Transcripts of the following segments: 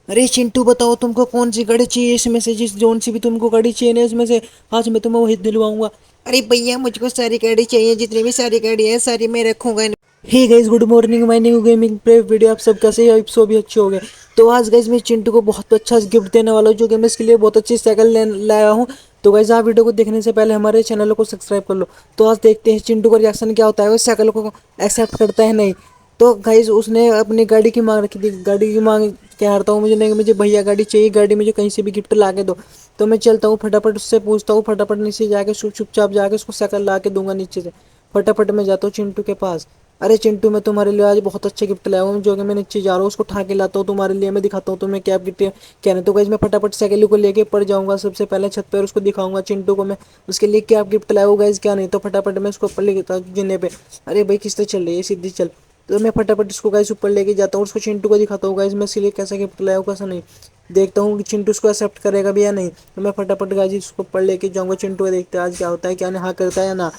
अरे चिंटू बताओ तुमको कौन सी गाड़ी चाहिए इसमें से, जिस जोन सी भी तुमको गाड़ी चाहिए ना इसमें से, आज मैं तुम्हें वही दिलवाऊंगा। अरे भैया मुझको सारी गाड़ी चाहिए, जितनी भी सारी गाड़ी है सारी मैं रखूंगा। Hey guys, good morning, my new gaming play video. आप सब कैसे हैं? आप सब भी अच्छे हो गए। तो आज गाइस मैं चिंटू को बहुत अच्छा गिफ्ट देने वाला हूँ, जो कि मैं इसके लिए बहुत अच्छी साइकिल लाया हूँ। तो गाइस आप वीडियो को देखने से पहले हमारे चैनल को सब्सक्राइब कर लो। तो आज देखते हैं चिंटू का रिएक्शन क्या होता है, वो साइकिल को एक्सेप्ट करता है नहीं। तो गाइस उसने अपनी गाड़ी की मांग रखी थी, गाड़ी की मांग कह रहा हूँ मुझे, नहीं मुझे भैया गाड़ी चाहिए, गाड़ी मुझे कहीं से भी गिफ्ट ला के दो। तो मैं चलता हूँ फटाफट उससे पूछता हूँ, फटाफट नीचे जाके चुपचाप जाके उसको साइकिल ला के दूंगा नीचे से। फटाफट मैं जाता हूँ चिंटू के पास। अरे चिंटू, मैं तुम्हारे लिए आज बहुत अच्छा गिफ्ट लाया हूँ, जो कि मैं नीचे जा रहा हूँ उसको उठा के लाता हूँ तुम्हारे लिए। मैं दिखाता हूँ तुम्हें क्या गिफ्ट कहने। तो गाइस मैं फटाफट साइकिल को लेके पड़ जाऊंगा, सबसे पहले छत पर उसको दिखाऊंगा चिंटू को मैं उसके लिए क्या गिफ्ट लाया हूँ गाइस, क्या नहीं। तो फटाफट मैं उसको ऊपर लेके जिन्ने पे। अरे भाई किस तरह चल रही है, सीधी चल। तो मैं फटाफट इसको गाइस ऊपर लेके जाता हूँ, उसको चिंटू को दिखाता हूँ गाइस मैं इसलिए कैसा गिफ्ट लाया हूँ कैसा नहीं। देखता हूँ कि चिंटू उसको एक्सेप्ट करेगा भी या नहीं। तो मैं फटाफट गाइस इसको ऊपर लेके जाऊंगा चिंटू को, देखते हैं आज क्या होता है, क्या नहीं, हाँ करता है या ना।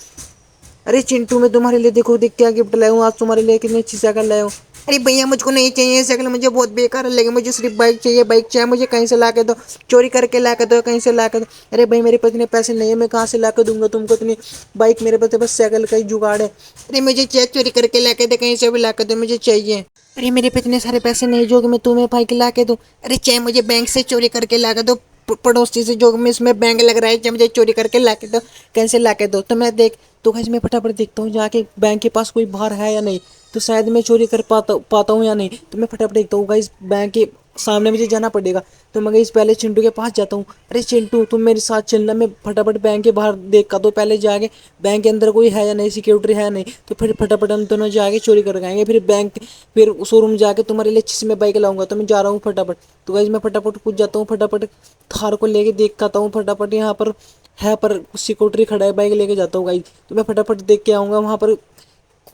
अरे चिंटू, मैं तुम्हारे लिए देखो देख क्या गिफ्ट लाया हूँ आज, तुम्हारे लिए कितनी अच्छी साइकिल लाया हूँ। अरे भैया मुझको नहीं चाहिए साइकिल, मुझे बहुत बेकार लगे, मुझे सिर्फ बाइक चाहिए, बाइक चाहिए मुझे, कहीं से ला के दो, चोरी करके ला के दो, कहीं से ला के दो। अरे भाई मेरे पास इतने पैसे नहीं है, मैं कहाँ से ला के दूंगा तुमको इतनी बाइक, मेरे पास तो बस साइकिल का ही जुगाड़ है। अरे मुझे चाहिए, चोरी करके ला के दे, कहीं से भी ला के दो, मुझे चाहिए। अरे मेरे पे इतने सारे पैसे नहीं जो कि मैं तुम्हें बाइक ला के दूँ। अरे चाहे मुझे बैंक से चोरी करके ला के दो, पड़ोसी से जो में इसमें बैंक लग रहा है, चाहे मुझे चोरी करके ला के दो, कैसे ला के दो। तो मैं देख, तो गाइस मैं फटाफट देखता हूँ जाके बैंक के पास कोई बाहर है या नहीं, तो शायद मैं चोरी कर पाता हूँ या नहीं। तो मैं फटाफट देखता हूँ गाइस, बैंक के सामने मुझे जाना पड़ेगा। तो मैं गाइस पहले चिंटू के पास जाता हूँ। अरे चिंटू तुम मेरे साथ चलना, मैं फटाफट बैंक के बाहर देख का तो पहले जाके बैंक के अंदर कोई है या नहीं, सिक्योरिटी है या नहीं। तो फिर फटाफट हम दोनों जाके चोरी कर आएंगे, फिर शोरूम जाके तुम्हारे लिए अच्छी सी मैं बाइक लाऊंगा। तो मैं जा रहा हूँ फटाफट। तो गाइस मैं फटाफट कूद जाता हूँ, फटाफट थार को लेके देख आता हूँ फटाफट यहाँ पर है, पर सिक्योरिटी खड़ा है, बाइक लेके जाता हूँ गाइस। तो मैं फटाफट देख के आऊँगा वहाँ पर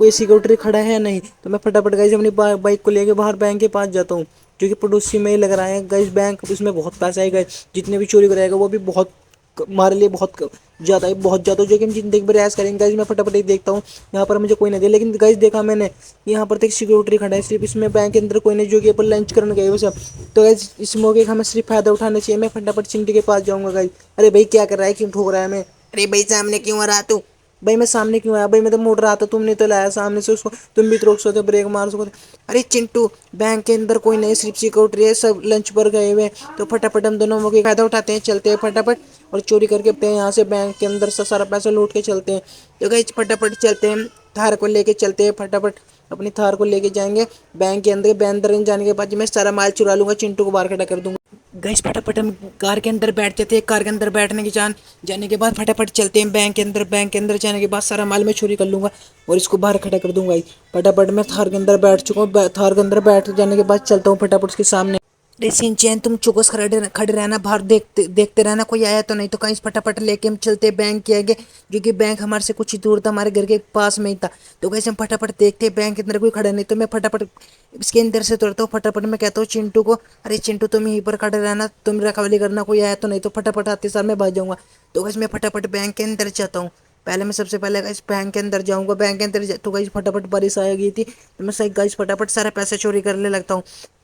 कोई सिक्योरिटी खड़ा है या नहीं। तो मैं फटाफट गाइस अपनी बाइक को लेके बाहर बैंक के पास जाता हूँ, जो कि पड़ोसी में ही लग रहा है गाइस बैंक। उसमें बहुत पैसा है गाइस, जितने भी चोरी कराएगा वो भी बहुत हमारे लिए बहुत ज़्यादा है, बहुत ज़्यादा, जो कि हम जिंदगी भर ऐश करेंगे गाइस। मैं फटाफट एक देखता हूँ यहाँ पर मुझे कोई नहीं दे, लेकिन गाइस देखा मैंने यहाँ पर तक सिक्योरिटी खड़ा है, सिर्फ इसमें बैंक के अंदर कोई नहीं, जो कि अपन लंच करने गए हुए सब। तो गाइस इस मौके का हमें सिर्फ फायदा उठाना चाहिए। मैं फटाफट चिंटी के पास जाऊँगा गाइस। अरे भाई क्या कर रहा है, क्यों ठोक रहा है मैं? अरे भाई सामने क्यों आ रहा तू? भाई मैं सामने क्यों आया भाई, मैं तो मुड़ रहा था, तुमने तो लाया सामने से उसको, तुम भी तो रोक सकते, ब्रेक मार सकते। अरे चिंटू, बैंक के अंदर कोई नहीं, सिर्फ सिक्योरिटी है, सब लंच पर गए हुए हैं। तो फटाफट हम दोनों मौके का फायदा उठाते हैं, चलते हैं फटाफट और चोरी करके अपने यहाँ से बैंक के अंदर से सारा पैसा लूट के चलते हैं। तो गई फटाफट चलते हैं, थार को लेके चलते हैं फटाफट, अपनी थार को लेके जाएंगे बैंक के अंदर। बैंक अंदर जाने के बाद मैं सारा माल चुरा लूंगा, चिंटू को बाहर खड़ा कर दूंगा। गैस फटाफट हम कार के अंदर बैठते थे, कार के अंदर बैठने की जाने के बाद फटाफट चलते हैं बैंक के अंदर, बैंक के अंदर जाने के बाद सारा माल मैं चोरी कर लूंगा और इसको बाहर खड़ा कर दूंगा। फटाफट मैं थार के अंदर बैठ चुका हूँ, थार के अंदर बैठ जाने के बाद चलता हूँ फटाफट उसके सामने। अरे सिंचैन, तुम चौकस खड़े खड़े रहना, बाहर देखते देखते रहना कोई आया तो नहीं। तो कहीं फटाफट लेके हम चलते बैंक के आगे, जो कि बैंक हमारे से कुछ ही दूर था, हमारे घर के पास में ही था। तो कैसे हम फटाफट देखते बैंक के अंदर कोई खड़ा नहीं, तो मैं फटाफट इसके अंदर से तुरंत हूँ, फटाफट मैं कहता हूँ चिंटू को, अरे चिंटू तुम यहीं पर खड़े रहना, तुम रखवाली करना कोई आया तो नहीं। तो फटाफट आते सार मैं भाग जाऊंगा। तो कैसे मैं फटाफट बैंक के अंदर जाता हूँ। पहले मैं सबसे पहले गाइस बैंक के अंदर जाऊंगा, बैंक के अंदर तो गाइस फटाफट बारिश आ गई थी, तो मैं सही गाइस फटाफट सारा पैसा चोरी करने लगता हूँ।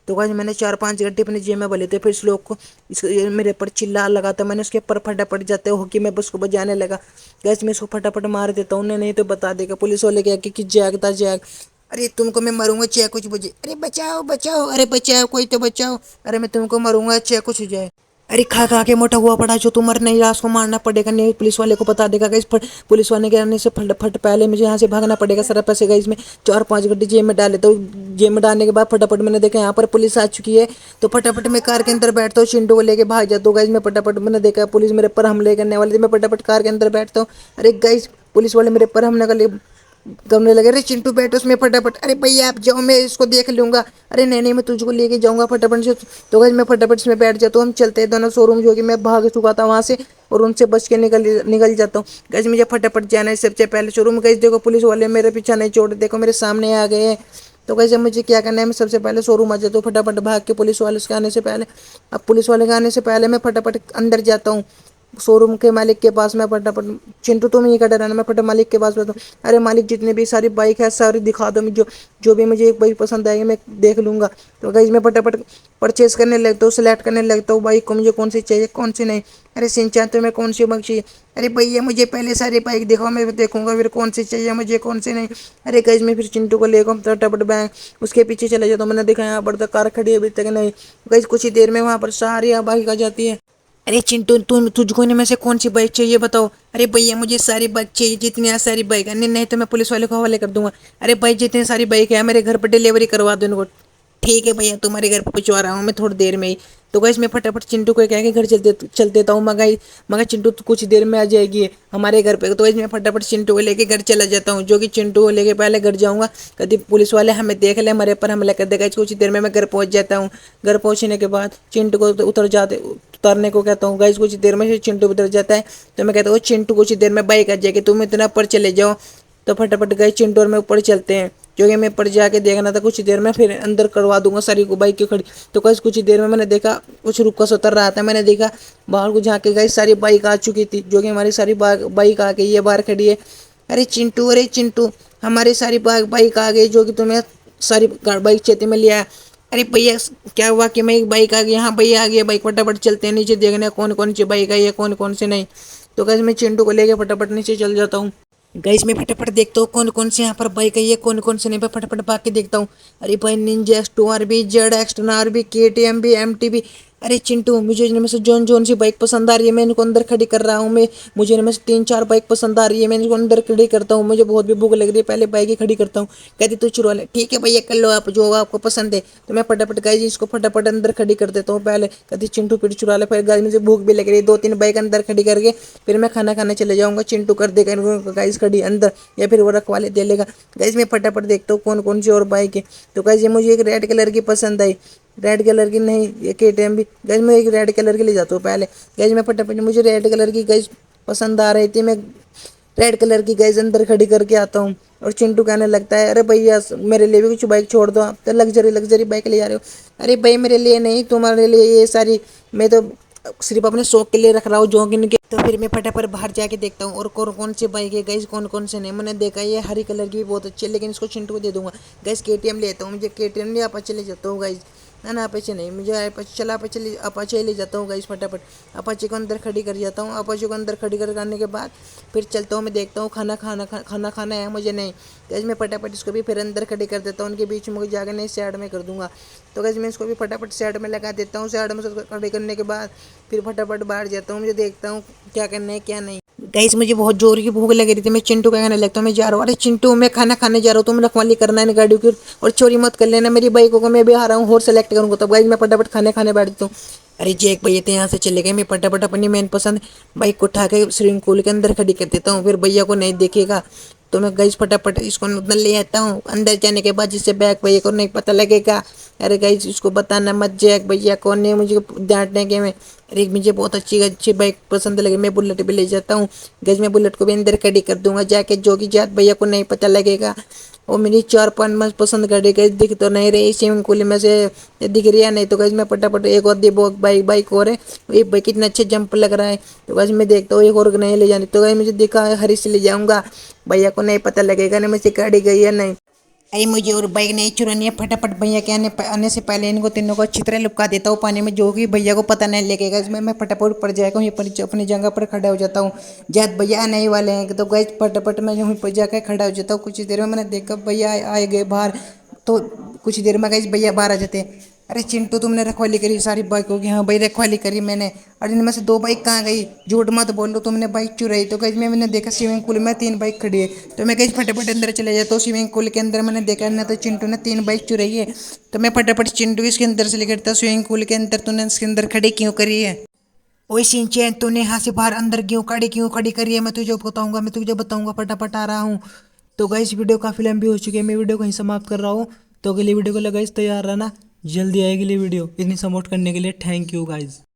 तो गाइस मैंने 4-5 घंटे अपने जेब में भले थे, फिर इस लोग को ये मेरे ऊपर चिल्ला लगा था, मैंने उसके ऊपर फटाफट जाते हो कि मैं बस को बजाने लगा। गैस मैं इसको फटाफट मार देता हूँ, नहीं तो बता देगा पुलिस वाले क्या कि जैग था जैग। अरे तुमको मैं मरूंगा चाहे कुछ बजे, अरे बचाओ बचाओ, अरे बचाओ कोई तो बचाओ, अरे मैं तुमको मरूंगा चाहे कुछ हो जाए। अरे खा खा के मोटा हुआ पड़ा जो, तुम मर नहीं रहा, उसको मारना पड़ेगा, नहीं पुलिस वाले को बता देगा। इस पुलिस वाले के आने से फटाफट पहले मुझे यहाँ से भागना पड़ेगा, सारा पैसे का इसमें 4-5 घंटे जेब में डाले। तो जेब में डालने के बाद फटाफट मैंने देखा यहाँ पर पुलिस आ चुकी है, तो फटाफट मैं कार के अंदर बैठता हूँ, चिंटू को लेके भाग जाता हूँ। गाइज मैं फटाफट, मैंने देखा पुलिस मेरे पर हमले करने वाले थे, मैं फटाफट कार के अंदर बैठता हूँ। अरे गाइज पुलिस वाले मेरे पर हमले करने लगे, अरे चिंटू बैठो उसमें फटाफट, अरे भैया आप जाओ मैं इसको देख लूंगा, अरे नहीं नहीं मैं तुझको लेके जाऊंगा फटाफट से। तो गाइस मैं फटाफट इसमें बैठ जाता हूँ, हम चलते हैं दोनों शोरूम, जो कि मैं भाग चुका था वहां से और उनसे बच के निकल निकल जाता हूँ। गाइस मुझे फटाफट जाना है सबसे पहले शोरूम। गाइस देखो पुलिस वाले मेरे पीछा नहीं छोड़, देखो मेरे सामने आ गए हैं। तो कैसे मुझे क्या करना है, मैं सबसे पहले शोरूम आ जाता हूँ फटाफट भाग के, पुलिस वाले के आने से पहले। अब पुलिस वाले के आने से पहले मैं फटाफट अंदर जाता हूँ। शोरूम के मालिक के पास में फटाफट, चिंटू तुम ये कर रहना, मैं फटाफट मालिक के पास में, अरे मालिक जितने भी सारी बाइक है सारी दिखा दो, जो जो भी मुझे एक बाइक पसंद आएगी मैं देख लूँगा। तो गाइज मैं फटाफट परचेस करने लगता हूँ, सेलेक्ट करने लगता हूँ बाइक को, मुझे कौन सी चाहिए कौन सी नहीं। अरे सिंचान तुम्हें कौन सी बाइक चाहिए? अरे भैया मुझे पहले सारी बाइक दिखाओ, मैं देखूंगा फिर कौन सी चाहिए मुझे कौन सी नहीं। अरे गाइज मैं फिर चिंटू को लेकर फटाफट बैंक उसके पीछे चले जाता हूँ। मैंने देखा यहाँ पर तो कार खड़ी है अभी तक नहीं। गाइज कुछ ही देर में वहाँ पर सारी बाइक आ जाती है। अरे चिंटू तुझको इनमें से कौन सी बाइक चाहिए बताओ? अरे भैया मुझे सारी बाइक चाहिए, जितनी सारी बाइक है, नहीं तो मैं पुलिस वाले को हवाले कर दूंगा। अरे भाई जितनी सारी बाइक है मेरे घर पर डिलीवरी करवा दो इनको। ठीक है भैया तुम्हारे घर पर पहुंचवा रहा हूँ मैं थोड़ी देर में ही। तो गाइस मैं फटाफट चिंटू को कह के घर चल देता हूँ। मगर चिंटू तो कुछ देर में आ जाएगी हमारे घर पे। तो गाइस मैं फटाफट चिंटू को लेके घर चला जाता हूँ, जो कि चिंटू को लेके पहले घर जाऊंगा, कभी पुलिस वाले हमें देख ले हमारे पर हमला कर देगा। कुछ देर में मैं घर पहुंच जाता हूँ। घर पहुंचने के बाद चिंटू को उतरने को कहता हूँ। गाइस कुछ देर में चिंटू उतर जाता है। तो मैं कहता हूँ चिंटू कुछ देर में बाइक आ जाएगी, तुम इतना ऊपर चले जाओ। तो फटाफट गए चिंटू और मैं ऊपर चलते हैं, जो कि मैं ऊपर जाके देखना था कुछ देर में फिर अंदर करवा दूंगा सारी को बाइक की खड़ी। तो कहीं कुछ देर में मैंने देखा कुछ रुका सा उतर रहा था, मैंने देखा बाहर को झाँके गई सारी बाइक आ चुकी थी, जो कि हमारी सारी बाइक आ गई है बाहर खड़ी है। अरे चिंटू हमारी सारी बाइक आ गई, जो कि तुम्हें सारी बाइक चेते में लिया। अरे भैया क्या हुआ कि मैं एक बाइक आ गई? हाँ भैया आ गई बाइक, फटाफट चलते हैं नीचे देखने कौन कौन सी बाइक आई है कौन कौन से नहीं। तो कैसे मैं चिंटू को लेके फटाफट नीचे चल जाता हूँ। गाइस मैं फटाफट देखता हूँ कौन कौन से यहाँ पर बाइक है कौन कौन से नहीं, पर फटाफट भाग के देखता हूँ। अरे भाई निंजा X2R भी, ZX10R भी, KTM भी, MT भी। अरे चिंटू मुझे इनमें से जोन जोन सी बाइक पसंद आ रही है मैं इनको अंदर खड़ी कर रहा हूँ। मैं मुझे इनमें से 3-4 बाइक पसंद आ रही है, मैं इनको अंदर खड़ी करता हूँ। मुझे बहुत भी भूख लग रही है, पहले बाइक ही खड़ी करता हूँ। कहती तू चुरा ले, ठीक है भैया कर लो आप जो आपको पसंद है। तो मैं फटाफट गाइस इसको फटाफट अंदर खड़ी कर देता हूँ पहले। कहती चिंटू फिर चुरा ले, फिर गाइस मुझे भूख भी लग रही है, 2-3 बाइक अंदर खड़ी करके फिर मैं खाना खाने चले जाऊँगा। चिंटू कर देगा इनको गाइस खड़ी अंदर, या फिर वो रखवाले दे लेगा। गाइस मैं फटाफट देखता हूँ कौन कौन सी और बाइक है। तो गाइस ये मुझे एक रेड कलर की पसंद आई, रेड कलर की नहीं ये KTM भी। गाइस मैं एक रेड कलर की ले जाता हूँ पहले। गाइस मैं फटाफट मुझे रेड कलर की गाइस पसंद आ रही थी, मैं रेड कलर की गाइस अंदर खड़ी करके आता हूँ। और चिंटू कहने लगता है अरे भैया मेरे लिए भी कुछ बाइक छोड़ दो, आप तो लग्जरी लग्जरी बाइक ले जा रहे हो। अरे भाई मेरे लिए नहीं तुम्हारे लिए ये सारी, मैं तो सिर्फ अपने शौक के लिए रख रहा हूँ जोगिन के। तो फिर मैं फटाफट बाहर जाके देखता हूँ और कौन कौन सी बाइक है गाइस कौन कौन से नहीं। मैंने देखा ये हरी कलर की भी बहुत अच्छी है, लेकिन इसको चिंटू को दे दूंगा। गाइस KTM लेता हूँ, मुझे KTM नहीं अपाचे ले जाता हूँ गाइस, ना अपाचे नहीं, मुझे अपाचे ले जाता हूँ गाइस। फटाफट अपाचे को अंदर खड़ी कर जाता हूँ। अपाचे को अंदर खड़ी करने के बाद फिर चलता हूँ, मैं देखता हूँ खाना खाना है मुझे नहीं। गाइस मैं फटाफट इसको भी फिर अंदर खड़ी कर देता हूँ, उनके बीच में जाकर नहीं साइड में कर दूंगा। तो गाइस मैं इसको भी फटाफट साइड में लगा देता हूँ। साइड में खड़ी करने के बाद फिर फटाफट बाहर जाता हूँ, मुझे देखता हूँ क्या करना है क्या नहीं। गाइस मुझे बहुत जोर की भूख लग रही थी, मैं चिंटू का कहने लगता हूँ मैं जा रहा हूँ। अरे चिंटू मैं खाना खाने जा रहा हूँ, तुम रखवाली करना है गाड़ी की और चोरी मत कर लेना मेरी बाइकों को, मैं भी आ रहा हूँ और सेलेक्ट करूँगा। तब गाइस मैं फटाफट खाने बैठ जाता हूँ। अरे जैक भैया तो यहाँ से चले गए, मैं फटाफट अपनी मैन पसंद बाइक को उठा के स्विमिंग पूल के अंदर खड़ी कर देता हूँ, फिर भैया को नहीं देखेगा। तो मैं गाइस फटाफट इसको अंदर ले आता हूँ, अंदर जाने के बाद जिससे बैग भैया को नहीं पता लगेगा। अरे गाइस इसको बताना मत जैक भैया कौन है, मुझे डांटने के में। अरे मुझे बहुत अच्छी अच्छी बाइक पसंद लगी, मैं बुलेट भी ले जाता हूँ। गाइस मैं बुलेट को भी अंदर खड़ी कर दूंगा जाके, जो कि जात भैया को नहीं पता लगेगा। और मेरी 4-5 मस्त पसंद गाड़ी गई दिख तो नहीं रही स्विमिंग पूल में से, दिख रही है नहीं। तो गाइस मैं फटाफट एक और दी बाइक और है, ये बाइक कितना अच्छे जंप लग रहा है। तो गाइस मैं देखता हूँ एक और नहीं ले जानी। तो गाइस मुझे दिखा है हरी से ले जाऊंगा, भैया को नहीं पता लगेगा ना मुझसे गाड़ी गई है नहीं। अरे मुझे और बाइक नहीं चुरानी है, फटाफट भैया के आने से पहले इनको तीनों को अच्छी तरह लुका देता हूँ पानी में, जो कि भैया को पता नहीं लगेगा। इसमें मैं फटाफट ऊपर जाएगा ये अपनी जगह पर खड़ा हो जाता हूँ। जब भैया आने ही वाले हैं तो गए फटाफट मैं यहीं पर जाकर खड़ा हो जाता हूँ। कुछ देर में मैंने देखा भैया आए गए बाहर, तो कुछ देर में गए भैया बाहर आ जाते हैं। अरे चिंटू तुमने रखवाली करी सारी बाइकों की? हाँ भाई रखवाली करी मैंने। अरे इनमें से 2 बाइक कहाँ गई? झूठ मत बोल लो तुमने बाइक चुराई। तो गई मैंने देखा स्विमिंग पूल में 3 बाइक खड़ी है। तो मैं गई फटाफट अंदर चले जाता हूँ स्विमिंग पूल के अंदर। मैंने देखा ना तो चिंटू ने 3 बाइक चुराई है। तो मैं फटाफट चिंटू इसके अंदर से लेकर था स्विमिंग पूल के अंदर, तूने इसके अंदर खड़ी क्यों करी है? ओए सिंचैन तूने यहाँ से बाहर अंदर क्यों खड़ी करी है? मैं तुझे बताऊंगा, फटाफट आ रहा हूँ। तो गाइस वीडियो काफ़ी लंबी हो चुकी है, मैं वीडियो कहीं समाप्त कर रहा हूँ। तो अगली वीडियो को लगा इस तैयार रहना, जल्दी आएगी अगली वीडियो। इतनी सपोर्ट करने के लिए थैंक यू गाइस।